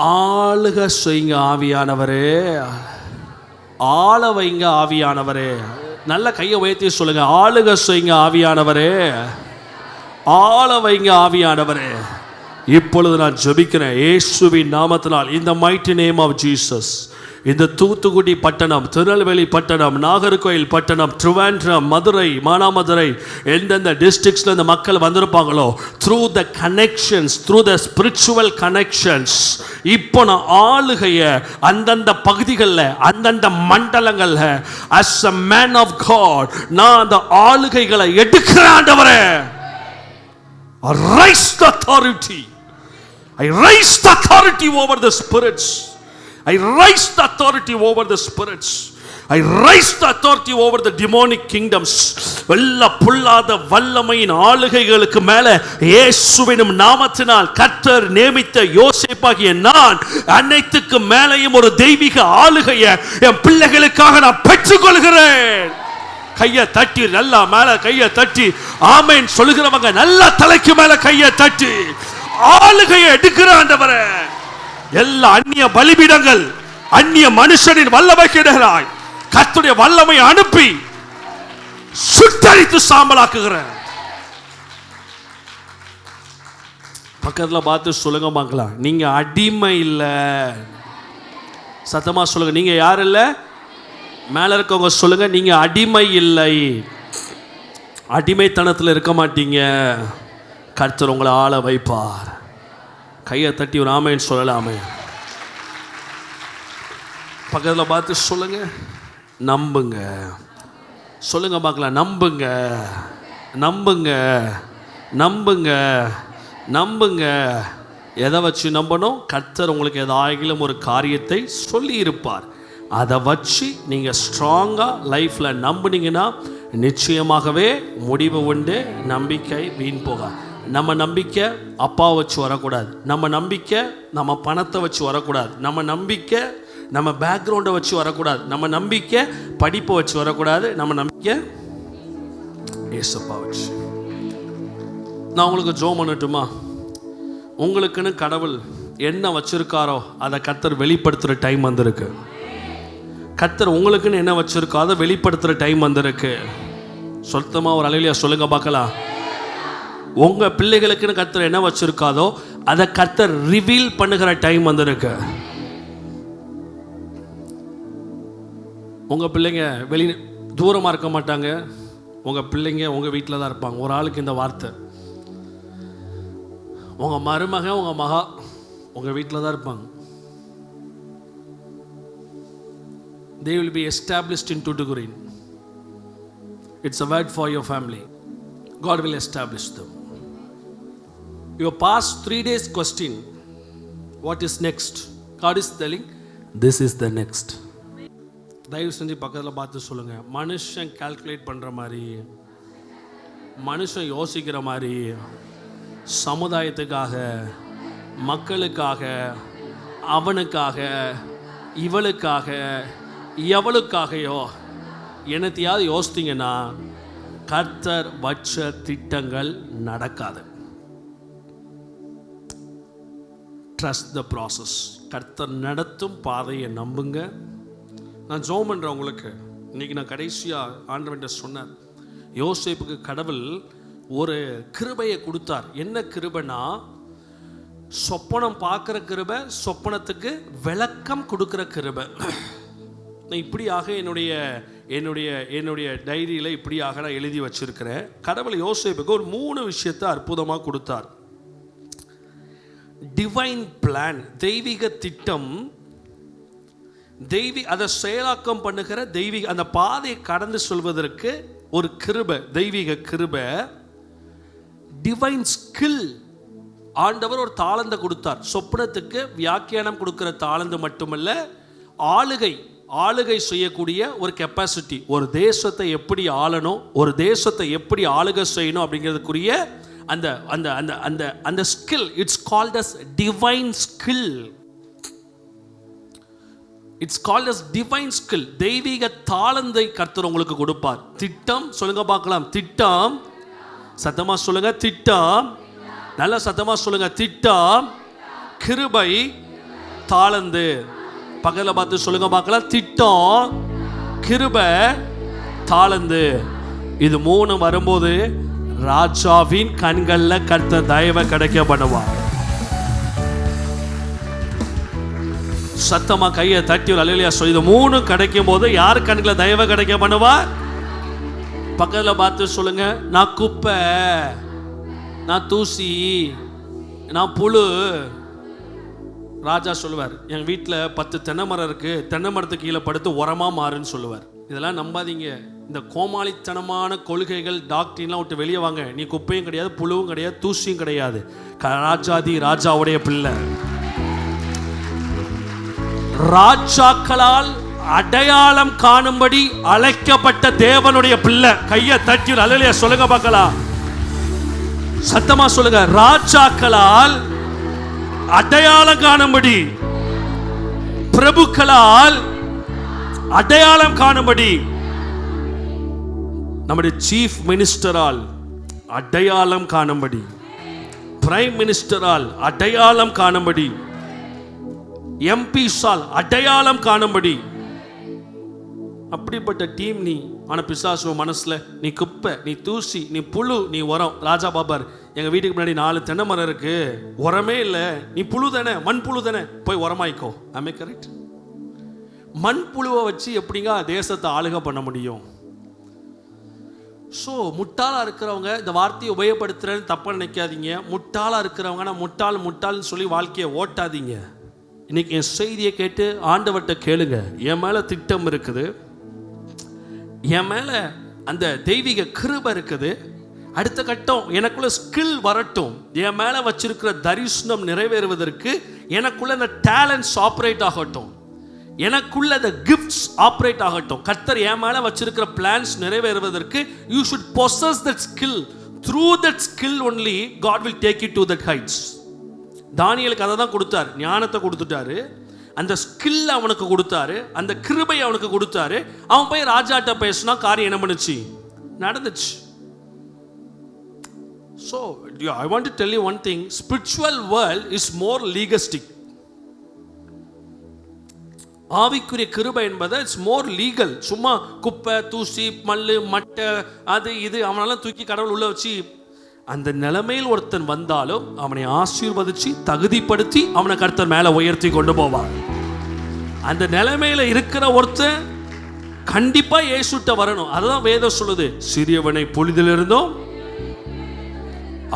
ஆளுக செய்யுங்க ஆவியானவரே, ஆள வைங்க ஆவியானவரே. நல்ல கையை உயர்த்தி சொல்லுங்க, ஆளுக செய்யுங்க ஆவியானவரே, ஆள வைங்க ஆவியானவரே. இப்பொழுது நான் ஜெபிக்கிறேன் இயேசுவின் நாமத்தினால், இந்த மைட்டி நேம் ஆஃப் ஜீசஸ். இந்த தூத்துக்குடி பட்டணம், திருநெல்வேலி பட்டணம், நாகர்கோயில் பட்டணம், திருவாண்டம், மதுரை, மானாமதுரை, எந்தெந்த டிஸ்ட்ரிக்ட்ஸில் இந்த மக்கள் வந்திருப்பாங்களோ, through the connections, through the spiritual connections, இப்போ நான் ஆளுகையை அந்தந்த பகுதிகளில், அந்தந்த மண்டலங்களில் as a man of God நான் அந்த ஆளுகைகளை எடுக்கிறேன் ஆண்டவரே. I raise the authority. I raise the authority over the spirits. I raise the authority over the spirits. I raise the authority over the demonic kingdoms. வெல்ல புல்லாத வல்லமையின் ஆளுகைகளுக்கு மேலே இயேசுவின் நாமத்தினால் கர்த்தர் நியமித்த யோசேப்பாகிய நான் அனைத்துக்கு மேலேயும் ஒரு தெய்வீக ஆளுகையை என் பிள்ளைகளுக்காக நான் பெற்றுக்கொள்கிறேன். கையை தட்டி நல்லா மேல கையை தட்டி ஆமென் சொல்லுகிறவங்க நல்லா தலைக்கு மேல கையை தட்டி ஆளுகையை எடுக்கிற ஆண்டவரே. எல்லா அந்நிய பலிபீடங்கள், அந்நிய மனுஷனின் வல்லமை கிடையாது, கர்த்தருடைய வல்லமை அனுப்பி சுட்டரித்து சாம்பலாக்குகிறேன். பக்கத்துல பார்த்து சொல்லுங்க பார்க்கலாம், நீங்க அடிமை இல்ல. சத்தமா சொல்லுங்க, நீங்க யார் இல்ல. மேல இருக்கவங்க சொல்லுங்க, நீங்க அடிமை இல்லை. அடிமைத்தனத்தில் இருக்க மாட்டீங்க. கர்த்தர் உங்களை ஆள வைப்பார். கையை தட்டி ஒரு ஆமைன்னு சொல்லலாமே. பக்கத்தில் பார்த்து சொல்லுங்க, நம்புங்க. சொல்லுங்க பார்க்கலாம், நம்புங்க, நம்புங்க, நம்புங்க, நம்புங்க. எதை வச்சு நம்பணும்? கர்த்தர் உங்களுக்கு ஏதாயிலும் ஒரு காரியத்தை சொல்லி இருப்பார். அதை வச்சு நீங்கள் ஸ்ட்ராங்காக லைஃப்பில் நம்பினீங்கன்னா நிச்சயமாகவே முடிவு உண்டு. நம்பிக்கை வீண் போக. நம்ம நம்பிக்கை அப்பாவை வச்சு வரக்கூடாது. நம்ம நம்பிக்கை நம்ம பணத்தை வச்சு வரக்கூடாது. நம்ம நம்பிக்கை நம்ம பேக்ரவுண்டை வச்சு வரக்கூடாது. நம்ம நம்பிக்கை படிப்பை வச்சு வரக்கூடாது. நம்ம நம்பிக்கை ஏசப்பா வச்சு. நான் உங்களுக்கு ஜெபம் பண்ணட்டுமா? உங்களுக்குன்னு கடவுள் என்ன வச்சிருக்காரோ அதை கர்த்தர் வெளிப்படுத்துகிற டைம் வந்திருக்கு. கர்த்தர் உங்களுக்குன்னு என்ன வச்சிருக்கோ அதை வெளிப்படுத்துகிற டைம் வந்திருக்கு. சொத்தமாக ஒரு அலையிலையா சொல்லுங்க பார்க்கலாம். உங்கள் பிள்ளைகளுக்குன்னு கர்த்தர் என்ன வச்சிருக்காதோ அதை கர்த்தர் ரிவீல் பண்ணுகிற டைம் வந்திருக்கு. உங்கள் பிள்ளைங்க தூரமாக இருக்க மாட்டாங்க. உங்கள் பிள்ளைங்க உங்கள் வீட்டில் தான் இருப்பாங்க. ஒரு ஆளுக்கு இந்த வார்த்தை, உங்கள் மருமகன் உங்கள் மகா உங்கள் வீட்டில் தான் இருப்பாங்க. They will be established in Tuticorin. It's a word for your family. God will establish them. Your past 3 days question, what is next? God is telling, this is the next. தயவு செஞ்சு பக்கத்தில் பார்த்து சொல்லுங்க, மனுஷன் கால்குலேட் பண்ணுற மாதிரி, மனுஷன் யோசிக்கிற மாதிரி சமுதாயத்துக்காக, மக்களுக்காக, அவனுக்காக, இவளுக்காக, எவளுக்காகையோ என்னத்தையாவது யோசித்தீங்கன்னா கர்த்தர் வச்ச திட்டங்கள் நடக்காது. Trust the process. கர்த்தர் நடத்தும் பாதையை நம்புங்க. நான் ஜெபம் பண்ணுறேன் உங்களுக்கு. இன்னைக்கு நான் கடைசியாக ஆண்டவன்கிட்ட சொன்னேன், யோசேப்புக்கு கடவுள் ஒரு கிருபையை கொடுத்தார். என்ன கிருபைனா, சொப்பனம் பார்க்குற கிருபை, சொப்பனத்துக்கு விளக்கம் கொடுக்குற கிருபை. இப்படியாக என்னுடைய டைரியில் இப்படியாக நான் எழுதி வச்சிருக்கிறேன். கடவுள் யோசேப்புக்கு ஒரு 3 விஷயத்தை அற்புதமாக கொடுத்தார். டிவைன் பிளான், தெய்வீக திட்டம், அதை செயலாக்கம் பண்ணுகிற தெய்வீக அந்த பாதையை கடந்து சொல்வதற்கு ஒரு கிருபை, தெய்வீக கிருபை. டிவைன் ஸ்கில், ஆண்டவர் ஒரு தாளந்தை கொடுத்தார். சொப்பனத்துக்கு வியாக்கியானம் கொடுக்கிற தாளந்து மட்டுமல்ல, ஆளுகை செய்யக்கூடிய ஒரு கெப்பாசிட்டி. ஒரு தேசத்தை எப்படி ஆளணும், ஒரு தேசத்தை எப்படி ஆளுகை செய்யணும் அப்படிங்கிறதுக்குரிய அந்த அந்த அந்த அந்த அந்த skill. It's called as divine skill. It's called as divine skill. தெய்வீக தாளந்தை கர்த்தர் உங்களுக்கு கொடுப்பார். திட்டம் சொல்லுங்க பார்க்கலாம். திட்டம், சத்தமா சொல்லுங்க. திட்டம், நல்ல சத்தமா சொல்லுங்க. திட்டம், கிருபை, தாளந்து. பக்கத்துல பார்த்து சொல்லுங்க பார்க்கலாம். திட்டம், கிருபை, தாளந்து. இது மூணு வரும்போது ராஜாவின் கண்கள்ல கர்த்தர் தயவை கிடைக்க பண்ணுவார். சத்தமா கையை தட்டி ஒரு அல்லேலூயா சொல்லி. இது மூணு கிடைக்கும் போது யார் கண்களை தயவை கிடைக்க பண்ணுவார்? பக்கத்துல பார்த்து சொல்லுங்க. நான் குப்பை, நான் தூசி, நான் புழு. ராஜா சொல்லுவார், என் வீட்டில் 10 தென்னை மரம் இருக்கு, தென்னை மரத்துக்கு கீழே படுத்து உரமா மாறுன்னு சொல்லுவார். இதெல்லாம் நம்பாதீங்க. இந்த கோமாளித்தனமான கொள்கைகள் டாக்டரின்லாம் விட்டு வெளியே வாங்க. நீ குப்பையும் கிடையாது, புழுவும் கிடையாது, தூசியும் கிடையாது. ராஜாதி ராஜாவுடைய பிள்ளை. ராஜாக்களால் அடையாளம் காணும்படி அழைக்கப்பட்ட தேவனுடைய பிள்ளை. கையை தட்டி அல்லேலூயா சொல்லுங்க பார்க்கலாம். சத்தமா சொல்லுங்க. ராஜாக்களால் அடையாளம் காணும்படி, பிரபுக்களால் அடையாளம் காணும்படி, நம்முடைய சீஃப் மினிஸ்டரால் அடையாளம் காணும்படி, பிரைம் மினிஸ்டரால் அடையாளம் காணும்படி, எம்பிஸால் அடையாளம் காணும்படி. அப்படிப்பட்ட டீம் நீ. ஆனா பிசாசு மனசுல நீ குப்பை, நீ தூசி, நீ புழு, நீ உரம். ராஜா பாபார், எங்க வீட்டுக்கு முன்னாடி 4 தென்னை மரம் இருக்கு, உரமே இல்லை, நீ புழு தானே, மண் புழு தானே, போய் உரமாய்க்கோ. ஆமே கரெக்ட். மண் புழுவை வச்சு எப்படிங்க தேசத்தை ஆளுகை பண்ண முடியும்? ஸோ முட்டாளா இருக்கிறவங்க இந்த வார்த்தையை உபயோகப்படுத்துறேன்னு தப்பா நினைக்காதீங்க. முட்டாளா இருக்கிறவங்க நான் முட்டாள்னு சொல்லி வாழ்க்கையை ஓட்டாதீங்க. இன்னைக்கு என் செய்தியை கேட்டு ஆண்டவர்கிட்ட கேளுங்க. என் மேல திட்டம் இருக்குது, என் மேல அந்த தெய்வீக கிருபை இருக்குது. அடுத்த கட்டம் எனக்குள்ள ஸ்கில் வரட்டும். என் மேல வச்சிருக்கிற தரிசனம் நிறைவேறுவதற்கு எனக்குள்ள அந்த டேலண்ட்ஸ் ஆப்ரேட் ஆகட்டும், எனக்குள்ள அந்த கிஃப்ட்ஸ் ஆப்ரேட் ஆகட்டும். கர்த்தர் என் மேல வச்சிருக்கிற பிளான்ஸ் நிறைவேறுவதற்கு you should possess that skill. Through that skill only God will take you to that heights. தானியேலுக்கு அதை தான் கொடுத்தார். ஞானத்தை கொடுத்துட்டாரு, அந்த ஸ்கில் அவனுக்கு கொடுத்தாரு, அந்த கிருபை அவனுக்கு கொடுத்தாரு. அவன் போய் ராஜாட்ட பேசினா காரியம் என்ன பண்ணுச்சு? நடந்துச்சு. So I want to tell you one thing. Spiritual world is more legalistic. ஆவிக்குரிய கிருபை என்பது இட்ஸ் மோர் லீகல். சும்மா குப்பை, தூசி, மல்லு, மட்டை, அது இது அவனெல்லாம் தூக்கி கடவுள் உள்ள வச்சு அந்த நிலைமையில் ஒருத்தன் வந்தாலும் அவனை ஆசீர்வதிச்சு தகுதிப்படுத்தி அவனை கர்த்தர் மேல உயர்த்தி கொண்டு போவார். அந்த நிலைமையில இருக்கிற ஒருத்தன் கண்டிப்பா இயேசுட்ட வரணும். அதுதான் வேதம் சொல்லுது. சிறியவனை புழுதிலிருந்தும்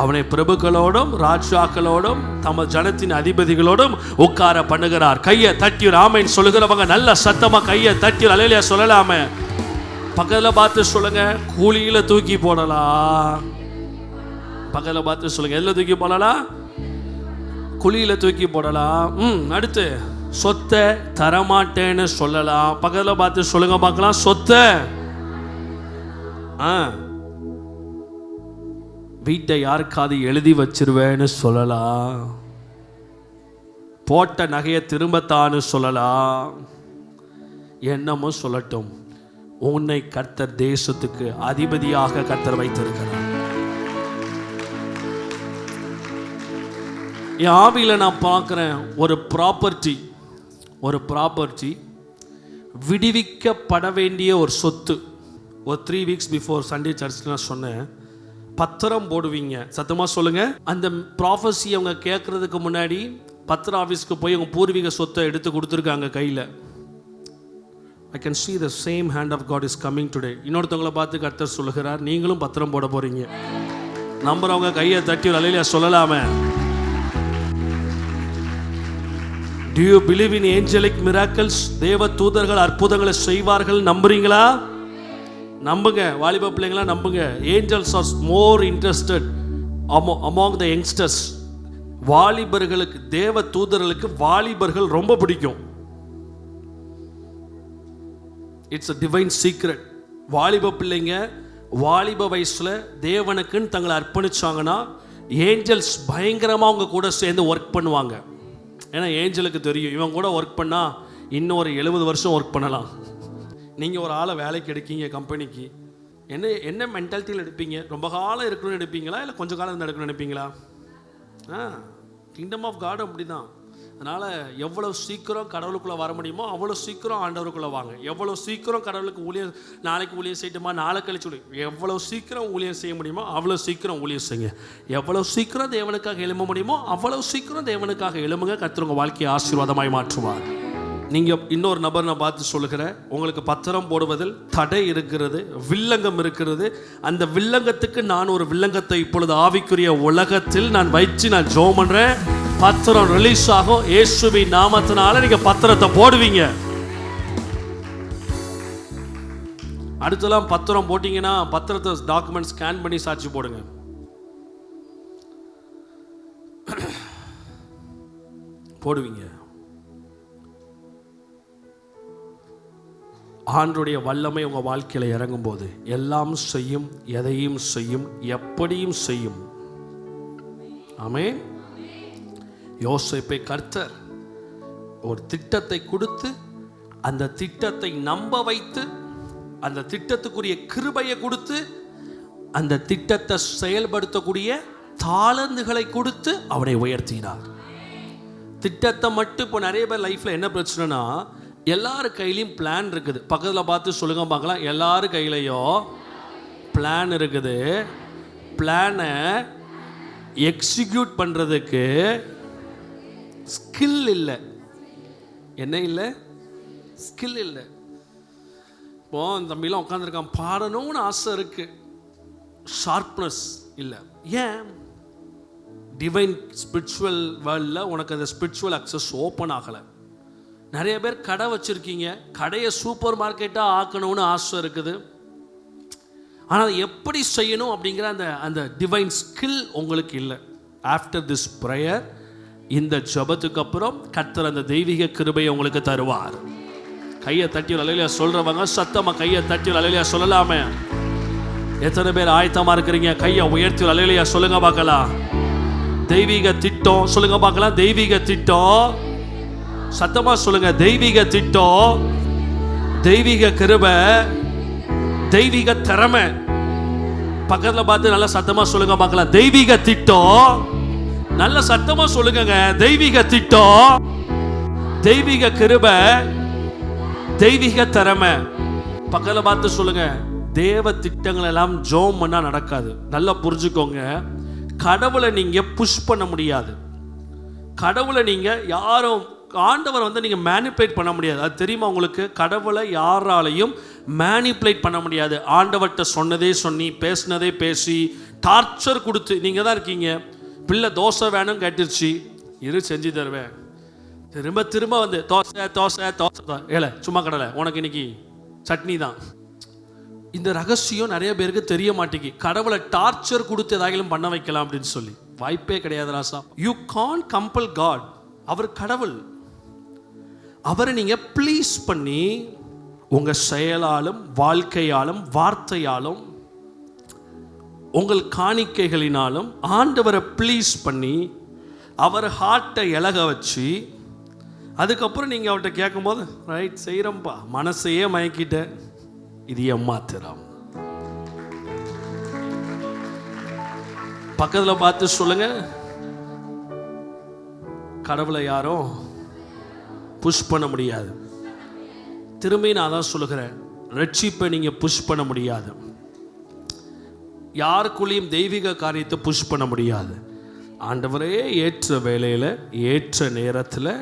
அவனை பிரபுக்களோடும் ராஜாக்களோடும் தம ஜனத்தின் அதிபதிகளோடும் உட்கார பண்ணுகிறார். கையை தட்டி ஆமென் சொல்லுகிறவங்க நல்ல சத்தமா கையை தட்டி அல்லேலூயா சொல்லலாமே. பக்கத்துல பார்த்து சொல்லுங்க. கூலியில தூக்கி போடலாம். பக்கத்துல பார்த்து சொல்லுங்க. எதுல தூக்கி போடலாம்? குழியில தூக்கி போடலாம். அடுத்து சொத்தை தரமாட்டேன்னு சொல்லலாம். பக்கத்துல பார்த்து சொல்லுங்க பார்க்கலாம். சொத்தை வீட்டை யாருக்காவது எழுதி வச்சிருவேன்னு சொல்லலாம். போட்ட நகையை திரும்பத்தான்னு சொல்லலாம். என்னமோ சொல்லட்டும், உன்னை கர்த்தர் தேசத்துக்கு அதிபதியாக கர்த்தர் வைத்திருக்கிறார். என் ஆவியில நான் பார்க்கிறேன் ஒரு ப்ராப்பர்ட்டி விடுவிக்கப்பட வேண்டிய ஒரு சொத்து. ஒரு 3 வீக்ஸ் பிஃபோர் சண்டே சர்ச்சில் நான் சொன்னேன், பத்திரம் போடுவீங்க. சத்தமா சொல்லுங்க. அந்த ப்ராஃபஸி அவங்க கேட்கறதுக்கு முன்னாடி பத்திர ஆஃபீஸ்க்கு போய் அவங்க பூர்வீக சொத்தை எடுத்து கொடுத்துருக்காங்க கையில். I can see the same hand of God is coming today. இன்னொருத்தவங்களை பார்த்து கர்த்தர் சொல்லுகிறார், நீங்களும் பத்திரம் போட போறீங்க. நம்புறவங்க கையை தட்டி அல்லேலூயா சொல்லலாமே. Do you believe in angelic miracles? தேவ தூதர்கள் அற்புதங்களை செய்வார்கள். நம்புறீங்களா? நம்புங்க. வாலிப பிள்ளைங்களா நம்புங்க. Angels are more interested among the youngsters. வாலிபர்களுக்கு, தேவ தூதர்களுக்கு வாலிபர்கள் ரொம்ப பிடிக்கும். It's a divine secret. வாலிப பிள்ளைங்க வாலிப வயசுல தேவனுக்குன்னு தங்களை அர்ப்பணிச்சாங்கன்னா ஏஞ்சல்ஸ் பயங்கரமா அவங்க கூட சேர்ந்து ஒர்க் பண்ணுவாங்க. ஏன்னா ஏஞ்சலுக்கு தெரியும், இவன் கூட ஒர்க் பண்ணா இன்னொரு 70 வருஷம் ஒர்க் பண்ணலாம். நீங்கள் ஒரு ஆளை வேலைக்கு எடுக்கீங்க கம்பெனிக்கு, என்ன மென்டாலிட்டியில் எடுப்பீங்க? ரொம்ப காலம் இருக்கணும்னு எடுப்பீங்களா, இல்லை கொஞ்சம் காலம் எடுக்கணும்னு நினைப்பீங்களா? கிங்டம் ஆஃப் காட் அப்படி தான். அதனால் எவ்வளோ சீக்கிரம் கடவுளுக்குள்ளே வர முடியுமோ அவ்வளோ சீக்கிரம் ஆண்டவருக்குள்ளே வாங்க. எவ்வளோ சீக்கிரம் கடவுளுக்கு ஊழியம், நாளைக்கு ஊழியம் செய்யட்டுமா, நாளை கழிச்சு எவ்வளோ சீக்கிரம் ஊழியம் செய்ய முடியுமோ அவ்வளோ சீக்கிரம் ஊழியம் செய்யுங்க. எவ்வளோ சீக்கிரம் தேவனுக்காக எழும்ப முடியுமோ அவ்வளோ சீக்கிரம் தேவனுக்காக எழும்புங்க. கர்த்தர் உங்கள் வாழ்க்கையை ஆசீர்வாதமாய் மாற்றுவார். நீங்கள் இன்னொரு நபர் நான் பார்த்து சொல்லுகிறேன், உங்களுக்கு பத்திரம் போடுவதில் தடை இருக்கிறது, வில்லங்கம் இருக்கிறது. அந்த வில்லங்கத்துக்கு நான் ஒரு வில்லங்கத்தை இப்பொழுது ஆவிக்குரிய உலகத்தில் நான் வச்சு நான் ஜெபம் பண்ணுறேன். பத்திரம் ரிலீஸ் ஆகும் இயேசுவின் நாமத்தினால. நீங்க பத்திரத்தை போடுவீங்க. அடுத்தலாம் பத்திரம் போட்டீங்கன்னா பத்திரத்தை டாக்குமெண்ட் ஸ்கேன் பண்ணி சாட்சி போடுங்க. போடுவீங்க. ஆண்டவருடைய வல்லமை உங்க வாழ்க்கையில இறங்கும் போது எல்லாம் செய்யும், எதையும் செய்யும், எப்படியும் செய்யும். ஆமென். யோசேப்பை கர்த்தர் ஒரு திட்டத்தை கொடுத்து அந்த திட்டத்தை நம்ப வைத்து அந்த திட்டத்துக்குரிய கிருபையை கொடுத்து அந்த திட்டத்தை செயல்படுத்தக்கூடிய தாளந்துகளை கொடுத்து அவனை உயர்த்தினார். திட்டத்தை மட்டும் இப்போ நிறைய பேர் லைஃப்ல என்ன பிரச்சனைனா, எல்லாரு கையிலையும் பிளான் இருக்குது. பக்கத்தில் பார்த்து சொல்லுங்க பார்க்கலாம், எல்லாரு கையிலையும் பிளான் இருக்குது. பிளானை எக்ஸிக்யூட் பண்ணுறதுக்கு ஸ்கில் இல்லை. என்ன இல்லை? ஸ்கில் இல்லை. இப்போ அந்த தம்பிலாம் உட்காந்துருக்கான், பாடணும்னு ஆசை இருக்கு, ஷார்ப்னஸ் இல்லை. ஏன்? டிவைன் ஸ்பிரிச்சுவல் வேர்ல்டில் உனக்கு அந்த ஸ்பிரிச்சுவல் அக்சஸ் ஓப்பன் ஆகலை. நிறைய பேர் கடை வச்சுருக்கீங்க, கடையை சூப்பர் மார்க்கெட்டாக ஆக்கணும்னு ஆசை இருக்குது. ஆனால் எப்படி செய்யணும் அப்படிங்கிற அந்த டிவைன் ஸ்கில் உங்களுக்கு இல்லை. ஆஃப்டர் திஸ் ப்ரேயர், இந்த ஜபத்துக்கு அப்புறம் கர்த்தர் அந்த தெய்வீக கிருபையை உங்களுக்கு தருவார். கையை தட்டி அல்லேலூயா சொல்கிறவங்க சத்தமாக கையை தட்டி அல்லேலூயா சொல்லலாமே. எத்தனை பேர் ஆயத்தமாக இருக்கிறீங்க? கையை உயர்த்தி அல்லேலூயா சொல்லுங்க பார்க்கலாம். தெய்வீக திட்டம் சொல்லுங்க பார்க்கலாம். தெய்வீக திட்டம் சத்தமா சொல்லுங்க. தெய்வீக திட்டம், தெய்வீக கிருபை, தெய்வீக திறமை. பக்கத்துல பார்த்து நல்ல சத்தமா சொல்லுங்க பார்க்கலாம். தெய்வீக திட்டம், நல்ல சத்தமா சொல்லுங்க. தெய்வீக திட்டம், தெய்வீக கிருபை, தெய்வீக திறமை. பக்கத்துல பார்த்து சொல்லுங்க. தேவ திட்டங்கள் எல்லாம் ஜெபம் பண்ணா நடக்காது. நல்லா புரிஞ்சுக்கோங்க. கடவுளை நீங்க புஷ் பண்ண முடியாது. கடவுளை நீங்க யாரும், ஆண்டவர் நீங்க மேனிப்புலேட் பண்ண முடியாது. அது தெரியுமா உங்களுக்கு? கடவுளை யாராலையும் மேனிப்புலேட் பண்ண முடியாது. ஆண்டவர்கிட்ட சொன்னதே சொல்லி, பேசினதே பேசி, டார்ச்சர் கொடுத்து. நீங்க தான் இருக்கீங்க, பிள்ளை தோசை வேணும் கேட்டுருச்சு, இரு செஞ்சு தருவேன். திரும்ப திரும்ப தோசை தோசை தோசை, ஏல சும்மா கடலை, உனக்கு இன்னைக்கு சட்னி தான். இந்த ரகசியம் நிறைய பேருக்கு தெரிய மாட்டேங்கி. கடவுளை டார்ச்சர் கொடுத்து ஏதாகிலும் பண்ண வைக்கலாம் அப்படின்னு சொல்லி வாய்ப்பே கிடையாது ராசா. You can't compel God. அவர் கடவுள். அவரை நீங்க ப்ளீஸ் பண்ணி உங்க செயலாலும் வாழ்க்கையாலும் வார்த்தையாலும் உங்கள் காணிக்கைகளினாலும் ஆண்டவரை ப்ளீஸ் பண்ணி அவர் ஹார்ட்டை இலக வச்சு, அதுக்கப்புறம் நீங்கள் அவர்கிட்ட கேட்கும்போது ரைட் செய்கிறோம்ப்பா, மனசையே மயக்கிட்ட, இது ஏமாத்திரம். பக்கத்தில் பார்த்து சொல்லுங்க, கடவுளை யாரும் புஷ் பண்ண முடியாது. திரும்பி நான் தான் சொல்லுகிறேன், ரட்சிப்பை நீங்கள் புஷ் பண்ண முடியாது. யாருக்குள்ளேயும் தெய்வீக காரியத்தை புஷ் பண்ண முடியாது. ஆண்டவரே ஏற்ற வேலையில் ஏற்ற நேரத்தில்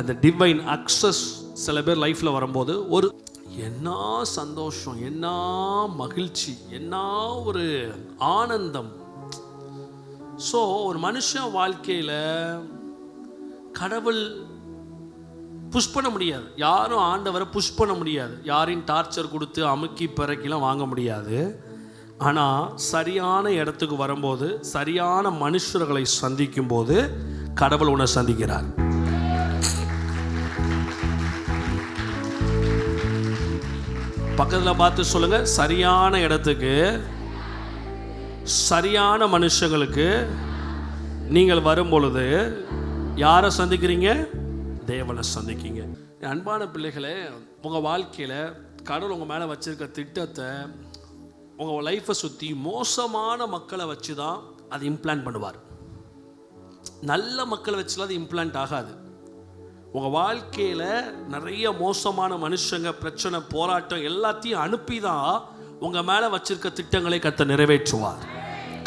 அந்த டிவைன் அக்சஸ் சில பேர் லைஃப்பில் வரும்போது ஒரு என்ன சந்தோஷம், என்ன மகிழ்ச்சி, என்ன ஒரு ஆனந்தம். ஸோ ஒரு மனுஷன் வாழ்க்கையில் கடவுள் புஷ் பண்ண முடியாது. யாரும் ஆண்டவரை புஷ் பண்ண முடியாது. யாரையும் டார்ச்சர் கொடுத்து அமுக்கி பிறக்கிலாம் வாங்க முடியாது. ஆனால் சரியான இடத்துக்கு வரும்போது, சரியான மனுஷர்களை சந்திக்கும் போது கடவுள் உன்னை சந்திக்கிறார். பக்கத்தில் பார்த்து சொல்லுங்க, சரியான இடத்துக்கு சரியான மனுஷங்களுக்கு நீங்கள் வரும் பொழுது யாரை சந்திக்கிறீங்க? தேவனை சந்திக்கிறீங்க. அன்பான பிள்ளைகளே, உங்கள் வாழ்க்கையில் கடவுள் உங்கள் மேலே வச்சிருக்க திட்டத்தை உங்கள் லைஃப்பை சுற்றி மோசமான மக்களை வச்சு தான் அது இம்ப்ளான்ட் பண்ணுவார். நல்ல மக்களை வச்சுலாம் அது இம்ப்ளான்ட் ஆகாது. உங்கள் வாழ்க்கையில் நிறைய மோசமான மனுஷங்க, பிரச்சனை, போராட்டம் எல்லாத்தையும் அனுப்பி தான் உங்கள் மேலே வச்சிருக்க திட்டங்களை கர்த்தர் நிறைவேற்றுவார்.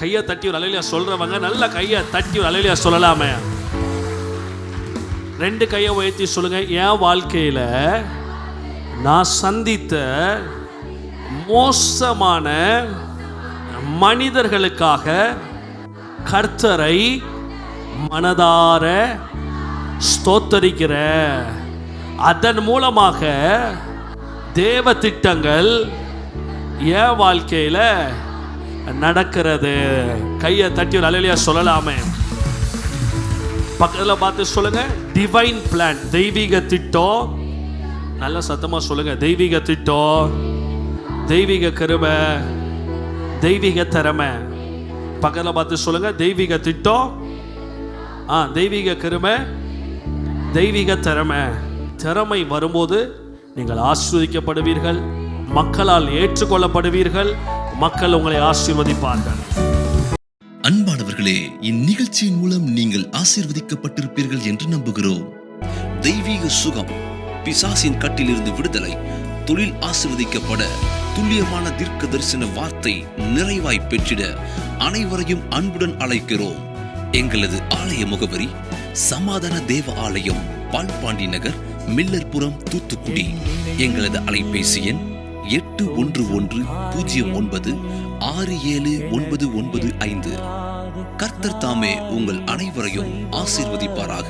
கையை தட்டி ஒரு அல்லேலூயா சொல்கிறவங்க நல்ல கையை தட்டி ஒரு அல்லேலூயா சொல்லலாமே. 2 கையை உயர்த்தி சொல்லுங்க. என் வாழ்க்கையில் நான் சந்தித்த மோசமான மனிதர்களுக்காக கர்த்தரை மனதார ஸ்தோத்தரிக்கிற, அதன் மூலமாக தேவ திட்டங்கள் என் வாழ்க்கையில் நடக்கிறது. கையை தட்டி ஒரு அல்லேலூயா சொல்லலாமே. பக்கத்தில் பார்த்து சொல்லுங்க, டிவைன் பிளான், தெய்வீக திட்டம். நல்ல சத்தமா சொல்லுங்க, தெய்வீக திட்டம், தெய்வீக கிருபை, தெய்வீக திறமை. பக்கத்தில் பார்த்து சொல்லுங்க, தெய்வீக திட்டம், தெய்வீக கிருபை, தெய்வீக திறமை. திறமை வரும்போது நீங்கள் ஆசீர்வதிக்கப்படுவீர்கள், மக்களால் ஏற்றுக்கொள்ளப்படுவீர்கள், மக்கள் உங்களை ஆசீர்வதிப்பார்கள். அன்பானவர்களே, இந்நிகழ்ச்சியின் மூலம் நீங்கள் ஆசீர்வதிக்கப்பட்டிருப்பீர்கள் என்று நம்புகிறோம். தெய்வீக சுகம், பிசாசின் கட்டிலிருந்து விடுதலை, தொழில் ஆசீர்வதிக்கப்பட, துல்லியமான தீர்க்க தரிசன வார்த்தை நிறைவாய் பெற்றிட அனைவரையும் அன்புடன் அழைக்கிறோம். எங்களது ஆலய முகவரி சமாதான தேவ ஆலயம், பால்பாண்டி நகர், மில்லர்புரம், தூத்துக்குடி. எங்களது அலைபேசி எண் 8110967995. கர்த்தர் தாமே உங்கள் அனைவரையும் ஆசீர்வதிப்பாராக.